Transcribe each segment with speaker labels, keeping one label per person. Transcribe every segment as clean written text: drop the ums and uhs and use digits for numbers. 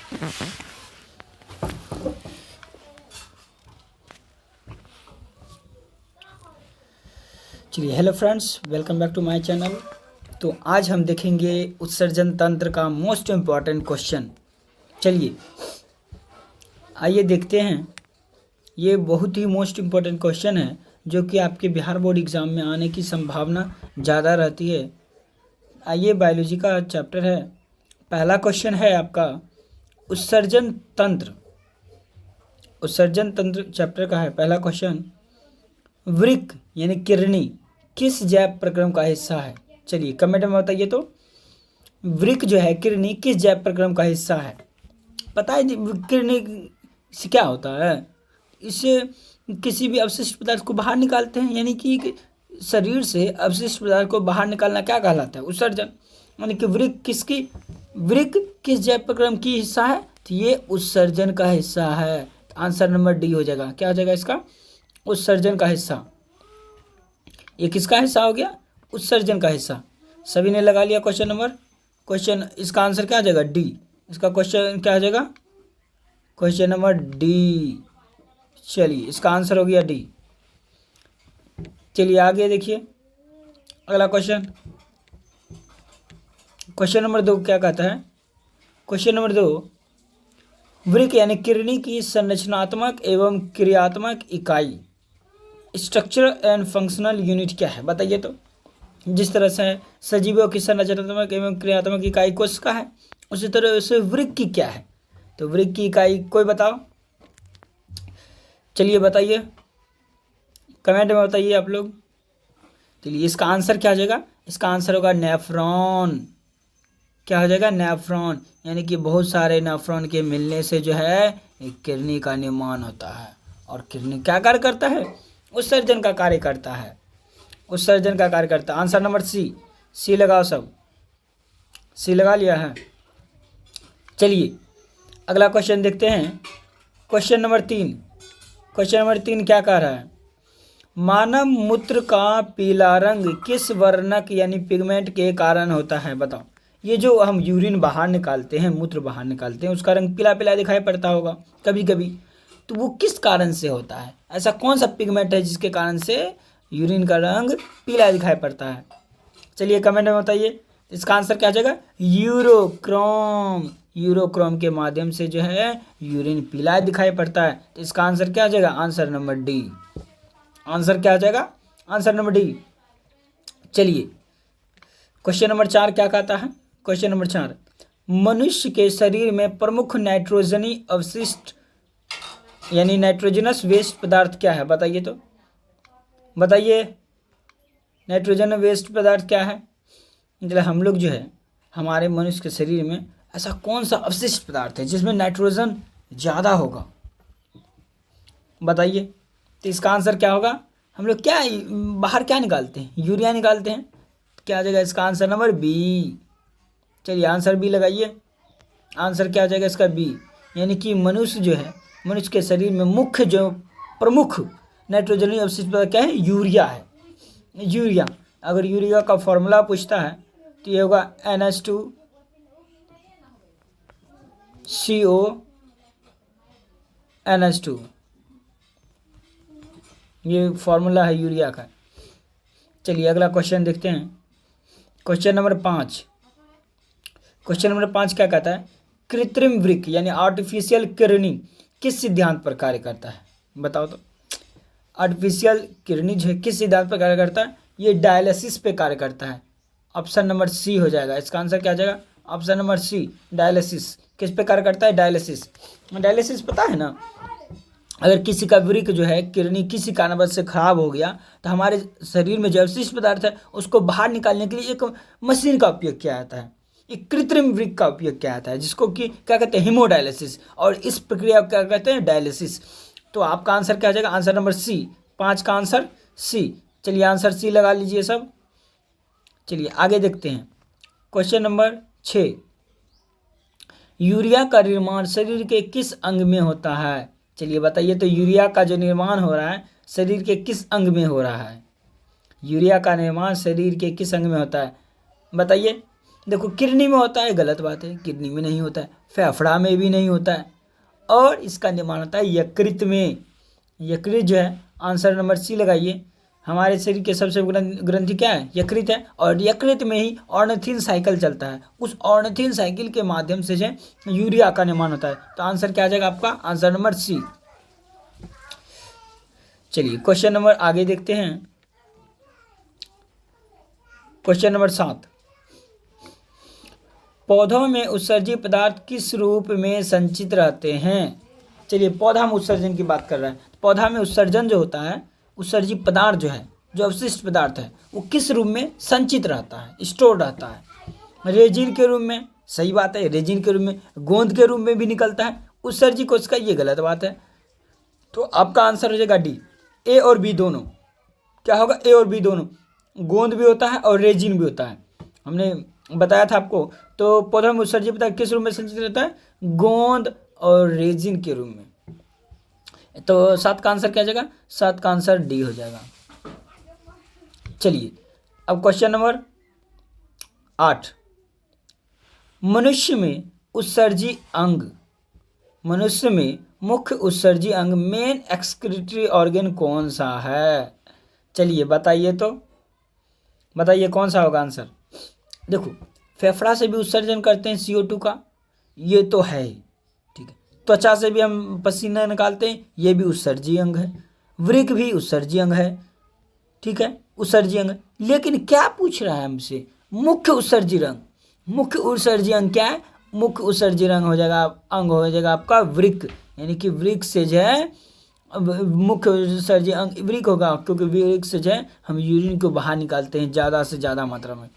Speaker 1: चलिए, hello friends, welcome back to my channel. तो आज हम देखेंगे उत्सर्जन तंत्र का मोस्ट इम्पॉर्टेंट क्वेश्चन। चलिए आइए देखते हैं। ये बहुत ही मोस्ट इम्पॉर्टेंट क्वेश्चन है जो कि आपके बिहार बोर्ड एग्ज़ाम में आने की संभावना ज़्यादा रहती है। आइए, बायोलॉजी का चैप्टर है। पहला क्वेश्चन है आपका उत्सर्जन तंत्र। उत्सर्जन तंत्र चैप्टर का है पहला क्वेश्चन। वृक्क यानी किरणी किस जैव प्रक्रम का हिस्सा है? चलिए कमेंट में बताइए। तो वृक्क जो है, किरणी, किस जैव प्रक्रम का हिस्सा है? पता है किरणी से क्या होता है? इससे किसी भी अवशिष्ट पदार्थ को बाहर निकालते हैं, यानी कि शरीर से अवशिष्ट पदार्थ को बाहर निकालना क्या कहलाता है? उत्सर्जन। यानी कि वृक्क किस जैव प्रक्रम की हिस्सा है? तो ये उत्सर्जन का हिस्सा है। आंसर नंबर डी हो जाएगा। क्या हो जाएगा इसका? उत्सर्जन का हिस्सा। ये किसका हिस्सा हो गया? उत्सर्जन का हिस्सा। सभी ने लगा लिया क्वेश्चन। इसका आंसर क्या आ जाएगा? डी। इसका क्वेश्चन क्या आ जाएगा? Question number D. चलिए, इसका आंसर हो गया डी। चलिए आगे देखिए अगला क्वेश्चन नंबर 2 क्या कहता है? क्वेश्चन नंबर 2, वृक्क यानी किरणी की संरचनात्मक एवं क्रियात्मक इकाई, स्ट्रक्चरल एंड फंक्शनल यूनिट क्या है? बताइए। तो जिस तरह से सजीवों की संरचनात्मक एवं क्रियात्मक इकाई कोशिका है, उसी तरह से वृक्क की क्या है? तो वृक्क की इकाई कोई बताओ। चलिए बताइए, कमेंट में बताइए आप लोग। चलिए, इसका आंसर क्या हो जाएगा? इसका आंसर होगा नेफ्रॉन। क्या हो जाएगा? नेफ्रॉन। यानी कि बहुत सारे नेफ्रॉन के मिलने से जो है एक किरणी का निर्माण होता है। और किरणी क्या कार्य करता है? उत्सर्जन का कार्य करता है। उत्सर्जन का कार्य करता है। आंसर नंबर सी लगाओ सब। सी लगा लिया है। चलिए अगला क्वेश्चन देखते हैं। क्वेश्चन नंबर 3 क्या कह रहा है? मानव मूत्र का पीला रंग किस वर्णक यानी पिगमेंट के कारण होता है? बताओ। ये जो हम यूरिन बाहर निकालते हैं, मूत्र बाहर निकालते हैं, उसका रंग पीला पीला दिखाई पड़ता होगा कभी कभी। तो वो किस कारण से होता है? ऐसा कौन सा पिगमेंट है जिसके कारण से यूरिन का रंग पीला दिखाई पड़ता है? चलिए कमेंट में बताइए। इसका आंसर क्या आ जाएगा? यूरोक्रोम के माध्यम से जो है यूरिन पीला दिखाई पड़ता है। तो इसका आंसर क्या आ जाएगा? Answer number D. आंसर क्या आ जाएगा? Answer number D. चलिए क्वेश्चन नंबर 4 क्या कहता है? क्वेश्चन नंबर 4, मनुष्य के शरीर में प्रमुख नाइट्रोजनी अवशिष्ट यानी नाइट्रोजनस वेस्ट पदार्थ क्या है? बताइए। तो बताइए, नाइट्रोजन वेस्ट पदार्थ क्या है? मतलब हम लोग जो है, हमारे मनुष्य के शरीर में ऐसा कौन सा अवशिष्ट पदार्थ है जिसमें नाइट्रोजन ज़्यादा होगा? बताइए। तो इसका आंसर क्या होगा? हम लोग क्या बाहर क्या निकालते हैं? यूरिया निकालते हैं। क्या आ जाएगा? इसका आंसर नंबर बी। चलिए आंसर बी लगाइए। आंसर क्या आ जाएगा इसका? बी। यानी कि मनुष्य जो है, मनुष्य के शरीर में मुख्य जो प्रमुख नाइट्रोजनी अवशिष्ट पदार्थ क्या है? यूरिया है। यूरिया, अगर यूरिया का फॉर्मूला पूछता है तो ये होगा NH2CO NH2। ये फॉर्मूला है यूरिया का। चलिए अगला क्वेश्चन देखते हैं। क्वेश्चन नंबर 5 क्या कहता है? कृत्रिम वृक्क यानी आर्टिफिशियल किरणी किस सिद्धांत पर कार्य करता है? बताओ। तो आर्टिफिशियल किरणी जो है किस सिद्धांत पर कार्य करता है? ये डायलिसिस पे कार्य करता है। ऑप्शन नंबर सी हो जाएगा। इसका आंसर क्या आ जाएगा? Option number C, dialysis. किस पे कार्य करता है? डायलिसिस पता है ना? अगर किसी का वृक्क जो है, किडनी किसी कारणवश से खराब हो गया तो हमारे शरीर में जो अवशिष्ट पदार्थ है उसको बाहर निकालने के लिए एक मशीन का उपयोग किया जाता है। एक कृत्रिम वृक्क का उपयोग किया जाता है जिसको कि क्या कहते हैं? हीमोडायलिसिस। और इस प्रक्रिया को क्या कहते हैं? डायलिसिस। तो आपका आंसर क्या आ जाएगा? आंसर नंबर सी। 5 का आंसर सी। चलिए आंसर सी लगा लीजिए सब। चलिए आगे देखते हैं। क्वेश्चन नंबर 6, यूरिया का निर्माण शरीर के किस अंग में होता है? चलिए बताइए। तो यूरिया का जो निर्माण हो रहा है शरीर के किस अंग में हो रहा है? यूरिया का निर्माण शरीर के किस अंग में होता है? बताइए। देखो किडनी में होता है, गलत बात है, किडनी में नहीं होता है, फेफड़ा में भी नहीं होता है, और इसका निर्माण होता है यकृत में। यकृत जो है, आंसर नंबर सी लगाइए। हमारे शरीर के सबसे ग्रंथि क्या है? यकृत है, और यकृत में ही ऑर्निथिन साइकिल चलता है। उस ऑर्निथिन साइकिल के माध्यम से जो यूरिया का निर्माण होता है। तो आंसर क्या आ जाएगा आपका? Answer number C. चलिए क्वेश्चन नंबर आगे देखते हैं। क्वेश्चन नंबर 7, पौधों में उत्सर्जी पदार्थ किस रूप में संचित रहते हैं? चलिए पौधा में उत्सर्जन की बात कर रहा है। पौधा में उत्सर्जन जो होता है, उत्सर्जी पदार्थ जो है, जो अवशिष्ट पदार्थ है, वो किस रूप में संचित रहता है, स्टोर रहता है? रेजिन के रूप में। सही बात है, रेजिन के रूप में। गोंद के रूप में भी निकलता है उत्सर्जी कोशिका, ये गलत बात है। तो आपका आंसर हो जाएगा डी, ए और बी दोनों। क्या होगा? ए और बी दोनों। गोंद भी होता है और रेजिन भी होता है, हमने बताया था आपको। तो पौधों में उत्सर्जी पदार्थ किस रूप में संचित रहता है? गोंद और रेजिन के रूप में। तो 7 का आंसर क्या हो जाएगा? 7 का आंसर डी हो जाएगा। चलिए अब क्वेश्चन नंबर 8, मनुष्य में उत्सर्जी अंग, मनुष्य में मुख्य उत्सर्जी अंग, मेन एक्सक्रीटरी ऑर्गन कौन सा है? चलिए बताइए, तो बताइए कौन सा होगा आंसर? देखो फेफड़ा से भी उत्सर्जन करते हैं CO2 का, ये तो है ही, ठीक है। त्वचा से भी हम पसीना निकालते हैं, ये भी उत्सर्जी अंग है। वृक्क भी उत्सर्जी अंग है, ठीक है, उत्सर्जी अंग। लेकिन क्या पूछ रहा है हमसे? मुख्य उत्सर्जी अंग। मुख्य उत्सर्जी अंग क्या है? मुख्य उत्सर्जी अंग हो जाएगा, अंग हो जाएगा आपका वृक्क, यानी कि वृक्क से जो है मुख्य उत्सर्जी अंग वृक्क होगा, क्योंकि वृक्क से जो है हम यूरिन को बाहर निकालते हैं ज़्यादा से ज़्यादा मात्रा में।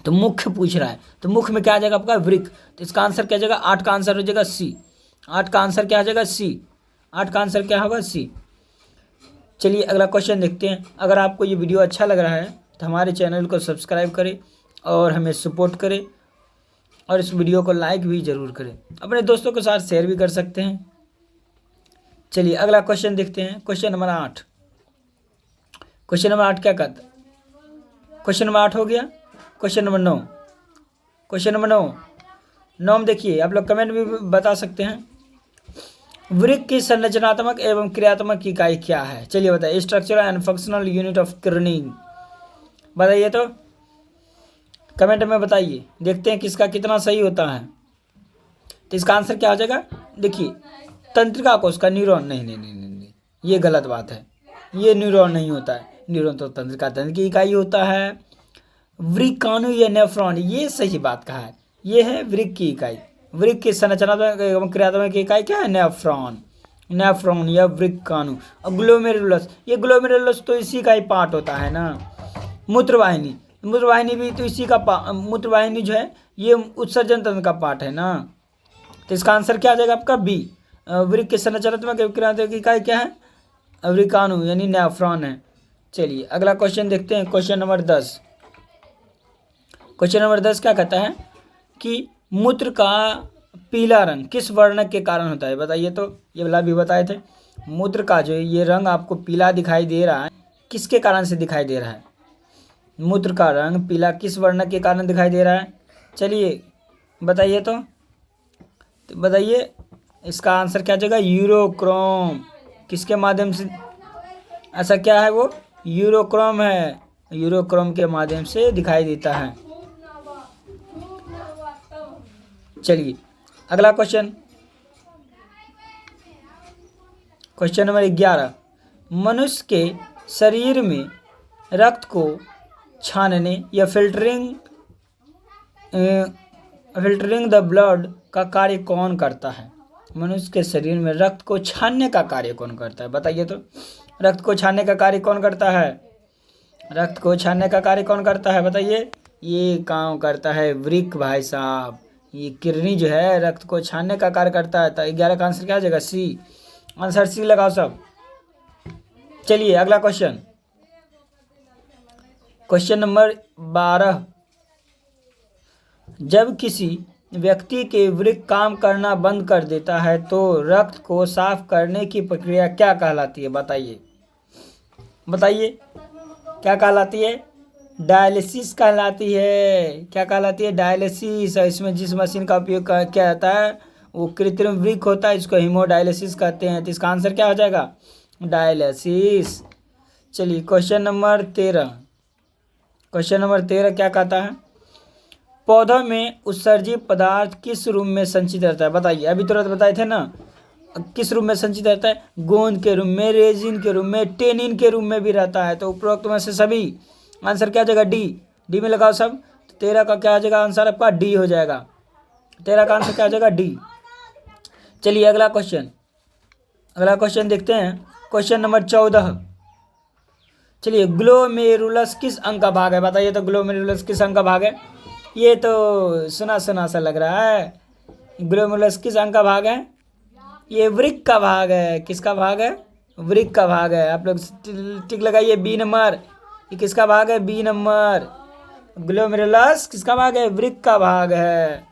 Speaker 1: तो मुख्य पूछ रहा है, तो मुख्य में क्या आ जाएगा आपका? वृक्क। तो इसका आंसर क्या जाएगा? 8 का आंसर हो जाएगा सी। 8 का आंसर क्या आ जाएगा? सी। 8 का आंसर क्या होगा? सी। चलिए अगला क्वेश्चन देखते हैं। अगर आपको ये वीडियो अच्छा लग रहा है तो हमारे चैनल को सब्सक्राइब करें और हमें सपोर्ट करें, और इस वीडियो को लाइक भी ज़रूर करें, अपने दोस्तों के साथ शेयर भी कर सकते हैं। चलिए अगला क्वेश्चन देखते हैं। Question number 8। क्वेश्चन नंबर 8 क्या कहता है? क्वेश्चन नंबर 8 हो गया। Question number 9। क्वेश्चन नंबर 9 में देखिए, आप लोग कमेंट भी बता सकते हैं। वृक्क की संरचनात्मक एवं क्रियात्मक इकाई क्या है? चलिए बताइए। Structural and functional unit of kidney, बताइए तो कमेंट में बताइए, देखते हैं किसका कितना सही होता है। तो इसका आंसर क्या हो जाएगा? देखिए तंत्रिका कोश का न्यूरॉन, नहीं नहीं नहीं नहीं नहीं, ये गलत बात है, ये न्यूरॉन नहीं होता है। न्यूरॉन तो तंत्रिका तंत्र की इकाई होता है। वृक्काणु या नेफ्रॉन, ये सही बात कहा है, ये है वृक्क की इकाई। वृक्क की संरचनात्मक एवं क्रियात्मक इकाई क्या है? नेफ्रॉन। नेफ्रॉन या वृक्काणु। और ग्लोमेरुलस, ये ग्लोमेरुलस तो इसी का ही पार्ट होता है ना। मूत्रवाहिनी, मूत्रवाहिनी भी तो इसी का मूत्रवाहिनी जो है ये उत्सर्जन तंत्र का पार्ट है ना। तो इसका आंसर क्या आ जाएगा आपका? बी। वृक्क की संरचनात्मक एवं क्रियात्मक इकाई क्या है? वृक्काणु यानी नेफ्रॉन है। चलिए अगला क्वेश्चन देखते हैं। Question number 10। क्वेश्चन नंबर 10 क्या कहता है कि मूत्र का पीला रंग किस वर्ण के कारण होता है? बताइए तो, ये वाला भी बताए थे। मूत्र का जो ये रंग आपको पीला दिखाई दे रहा है, किसके कारण से दिखाई दे रहा है? मूत्र का रंग पीला किस वर्ण के कारण दिखाई दे रहा है? चलिए बताइए तो बताइए। इसका आंसर क्या जाएगा? यूरोक्रोम। किसके माध्यम से? ऐसा क्या है वो? यूरोक्रोम है, यूरोक्रोम के माध्यम से दिखाई देता है। चलिए अगला क्वेश्चन। Question number 11। मनुष्य के शरीर में रक्त को छानने या फिल्टरिंग द ब्लड का कार्य कौन करता है? मनुष्य के शरीर में रक्त को छानने का कार्य कौन करता है? बताइए तो, रक्त को छानने का कार्य कौन करता है? रक्त को छानने का कार्य कौन करता है? बताइए। ये काम करता है वृक्क भाई साहब। ये किडनी जो है रक्त को छानने का कार्य करता है। तो 11 का आंसर क्या आ जाएगा? सी। आंसर सी लगाओ सब। चलिए अगला क्वेश्चन। Question number 12। जब किसी व्यक्ति के वृक्क काम करना बंद कर देता है तो रक्त को साफ करने की प्रक्रिया क्या कहलाती है? बताइए, बताइए क्या कहलाती है? डायलिसिस कहलाती है। क्या कहलाती है? डायलिसिस। और इसमें जिस मशीन का उपयोग किया जाता है वो कृत्रिम वृक्क होता है, इसको हीमोडायलिसिस कहते हैं। तो इसका आंसर क्या हो जाएगा? डायलिसिस। चलिए क्वेश्चन नंबर 13। क्वेश्चन नंबर 13 क्या कहता है? पौधों में उत्सर्जित पदार्थ किस रूप में संचित रहता है? बताइए, अभी तुरंत बताए थे ना। किस रूप में संचित रहता है? गोंद के रूप में, रेजिन के रूप में, टेनिन के रूप में भी रहता है। तो उपरोक्त में से सभी आंसर क्या हो जाएगा? डी। डी में लगाओ सब। तो 13 का क्या हो जाएगा आंसर? आपका डी हो जाएगा। 13 का आंसर क्या हो जाएगा? डी। चलिए अगला क्वेश्चन देखते हैं। Question number 14। चलिए, ग्लोमेरुलस किस अंग का भाग है? बताइए तो ग्लोमेरुलस किस अंग का भाग है? ये तो सुना सुना सा लग रहा है। ग्लोमेरुलस किस अंग का भाग है? ये वृक्क का भाग है। किसका भाग है? वृक्क का भाग है। आप लोग टिक लगाइए। B number. ये किसका भाग है? B number. ग्लोमेरुलस किसका भाग है? वृक्क का भाग है।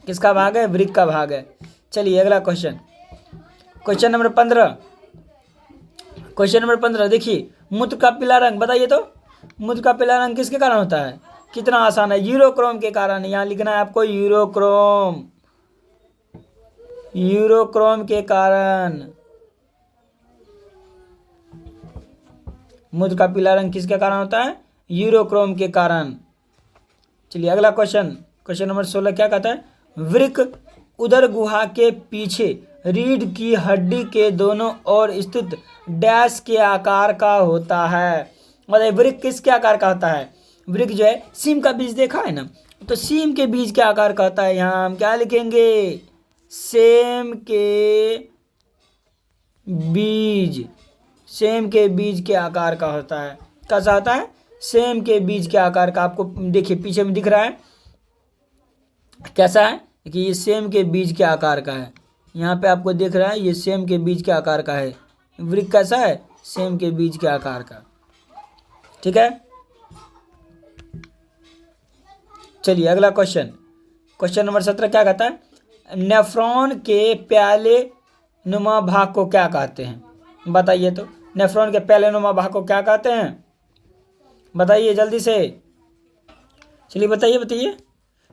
Speaker 1: किसका भाग है? वृक्क का भाग है। चलिए अगला क्वेश्चन नंबर 15। क्वेश्चन नंबर 15 देखिए, मूत्र का पीला रंग। बताइए तो मूत्र का पीला रंग किसके कारण होता है? कितना आसान है, यूरोक्रोम के कारण। यहाँ लिखना है आपको यूरोक्रोम। यूरोक्रोम के कारण मूत्र का पीला रंग किसके कारण होता है? यूरोक्रोम के कारण। चलिए अगला क्वेश्चन नंबर 16 क्या कहता है? वृक्क उदर गुहा के पीछे रीढ़ की हड्डी के दोनों ओर स्थित डैश के आकार का होता है। मतलब वृक्क किसके आकार का होता है? वृक्क जो है, सीम का बीज देखा है ना, तो सीम के बीज के आकार का होता है। यहाँ हम क्या लिखेंगे? सेम के बीज। सेम के बीज के आकार का होता है। कैसा होता है? सेम के बीज के आकार का। आपको देखिए पीछे में दिख रहा है कैसा है कि ये सेम के बीज के आकार का है। यहाँ पे आपको दिख रहा है ये सेम के बीज के आकार का है। वृक्क कैसा है? सेम के बीज के आकार का। ठीक है। चलिए अगला क्वेश्चन नंबर 17 क्या कहता है? नेफ्रॉन के प्याले नुमा भाग को क्या कहते हैं? बताइए तो नेफ्रॉन के प्याले नुमा भाग को क्या कहते हैं? बताइए जल्दी से। चलिए बताइए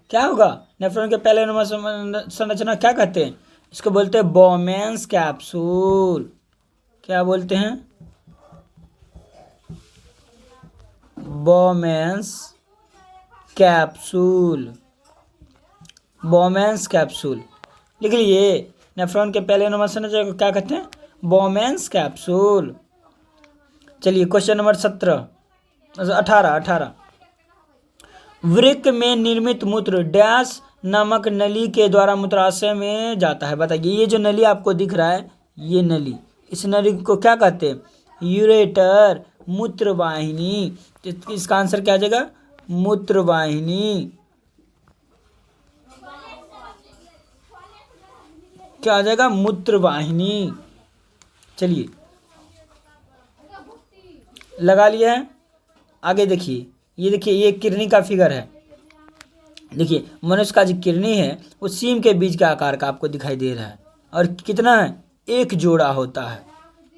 Speaker 1: क्या होगा? नेफ्रॉन के प्याले नुमा संरचना क्या कहते हैं? इसको बोलते हैं बोमेन्स कैप्सूल। क्या बोलते हैं? Bowman's capsule. बोमेन्स कैप्सूल लिख लीजिए। नेफ्रॉन के पहले नंबर संरचना को क्या कहते हैं? Bowman's capsule. चलिए क्वेश्चन नंबर 18। वृक्क में निर्मित मूत्र डैश नामक नली के द्वारा मूत्राशय में जाता है। बताइए, ये जो नली आपको दिख रहा है, ये नली, इस नली को क्या कहते हैं? यूरेटर, मूत्रवाहिनी। तो इसका आंसर क्या आ जाएगा? मूत्रवाहिनी। क्या आ जाएगा? मूत्रवाहिनी। चलिए लगा लिया है। आगे देखिए, ये किडनी का फिगर है। देखिए मनुष्य का जो किडनी है वो सीम के बीज के आकार का आपको दिखाई दे रहा है। और कितना है? एक जोड़ा होता है।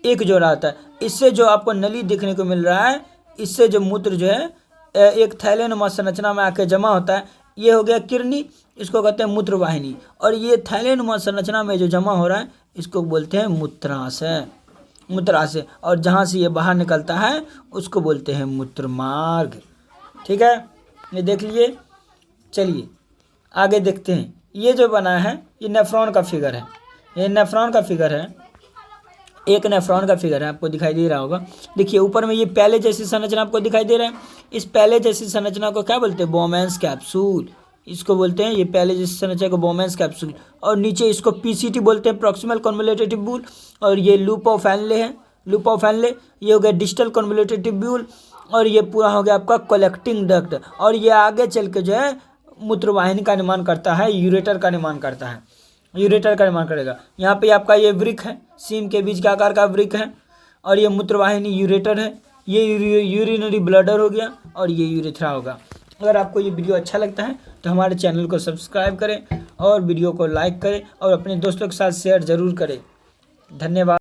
Speaker 1: एक जोड़ा होता है। इससे जो आपको नली देखने को मिल रहा है, इससे जो मूत्र जो है एक थैलेनुमा संरचना में आके जमा होता है, ये हो गया किडनी, इसको कहते हैं मूत्रवाहिनी। और ये थैलेनुमा संरचना में जो जमा हो रहा है इसको बोलते हैं मूत्राशय। और जहाँ से ये बाहर निकलता है उसको बोलते हैं मूत्रमार्ग। ठीक है, ये देख लीजिए। चलिए आगे देखते हैं। ये जो बना है ये नेफ्रॉन का फिगर है। ये नेफ्रॉन का फिगर है, एक नेफ्रॉन का फिगर है, आपको दिखाई दे रहा होगा। देखिए ऊपर में ये प्याले जैसी संरचना आपको दिखाई दे रहा है। इस प्याले जैसी संरचना को क्या बोलते हैं? Bowman's capsule. इसको बोलते हैं, ये प्याले जैसी संरचना को बोमेन्स कैप्सूल। और नीचे इसको पीसीटी बोलते हैं, प्रॉक्सिमल कन्वोल्यूटेड ट्यूब्यूल। और ये लूप ऑफ फैनले है, लूप ऑफ फैनले। ये हो गया डिस्टल कन्वोल्यूटेड ट्यूब्यूल। और ये पूरा हो गया आपका कलेक्टिंग डक्ट। और ये आगे चल के जो है मूत्रवाहिनी का निर्माण करता है, यूरेटर का निर्माण करता है, यूरेटर का निर्माण करेगा। यहाँ पे आपका ये वृक्क है, सीम के बीज के आकार का वृक्क है। और ये मूत्रवाहिनी यूरेटर है। ये यूरिनरी ब्लडर हो गया और ये यूरेथ्रा होगा। अगर आपको ये वीडियो अच्छा लगता है तो हमारे चैनल को सब्सक्राइब करें और वीडियो को लाइक करें और अपने दोस्तों के साथ शेयर ज़रूर करें। धन्यवाद।